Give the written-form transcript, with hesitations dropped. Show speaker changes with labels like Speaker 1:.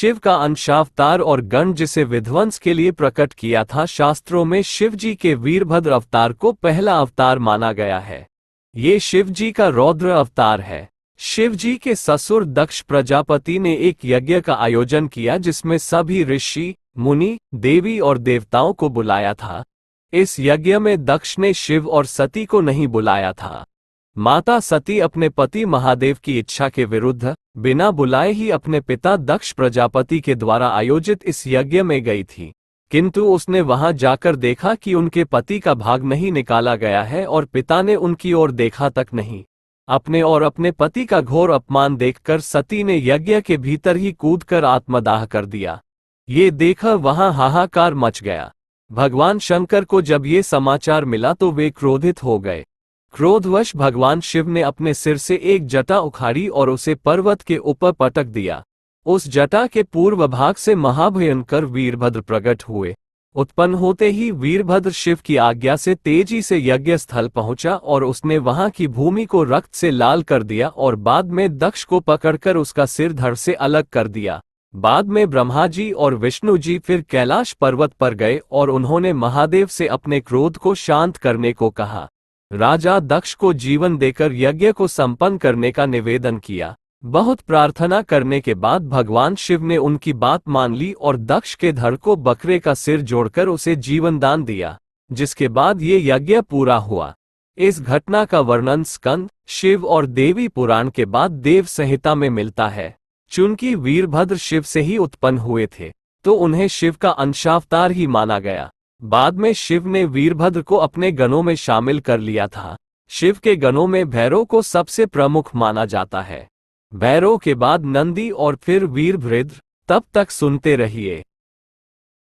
Speaker 1: शिव का अंशावतार और गण जिसे विध्वंस के लिए प्रकट किया था। शास्त्रों में शिव जी के वीरभद्र अवतार को पहला अवतार माना गया है। ये शिव जी का रौद्र अवतार है। शिव जी के ससुर दक्ष प्रजापति ने एक यज्ञ का आयोजन किया जिसमें सभी ऋषि, मुनि, देवी और देवताओं को बुलाया था। इस यज्ञ में दक्ष ने शिव और सती को नहीं बुलाया था। माता सती अपने पति महादेव की इच्छा के विरुद्ध बिना बुलाए ही अपने पिता दक्ष प्रजापति के द्वारा आयोजित इस यज्ञ में गई थी, किंतु उसने वहां जाकर देखा कि उनके पति का भाग नहीं निकाला गया है और पिता ने उनकी ओर देखा तक नहीं। अपने और अपने पति का घोर अपमान देखकर सती ने यज्ञ के भीतर ही कूदकर आत्मदाह कर दिया। ये देखकर वहां हाहाकार मच गया। भगवान शंकर को जब ये समाचार मिला तो वे क्रोधित हो गए। क्रोधवश भगवान शिव ने अपने सिर से एक जटा उखाड़ी और उसे पर्वत के ऊपर पटक दिया। उस जटा के पूर्व भाग से महाभयंकर वीरभद्र प्रकट हुए। उत्पन्न होते ही वीरभद्र शिव की आज्ञा से तेजी से यज्ञ स्थल पहुंचा और उसने वहां की भूमि को रक्त से लाल कर दिया और बाद में दक्ष को पकड़कर उसका सिर धड़ से अलग कर दिया। बाद में ब्रह्मा जी और विष्णु जी फिर कैलाश पर्वत पर गए और उन्होंने महादेव से अपने क्रोध को शांत करने को कहा। राजा दक्ष को जीवन देकर यज्ञ को संपन्न करने का निवेदन किया। बहुत प्रार्थना करने के बाद भगवान शिव ने उनकी बात मान ली और दक्ष के धड़ को बकरे का सिर जोड़कर उसे जीवन दान दिया, जिसके बाद ये यज्ञ पूरा हुआ। इस घटना का वर्णन स्कंद, शिव और देवी पुराण के बाद देव संहिता में मिलता है। चूंकि वीरभद्र शिव से ही उत्पन्न हुए थे तो उन्हें शिव का अंशावतार ही माना गया। बाद में शिव ने वीरभद्र को अपने गणों में शामिल कर लिया था। शिव के गणों में भैरव को सबसे प्रमुख माना जाता है। भैरव के बाद नंदी और फिर वीरभद्र। तब तक सुनते रहिए।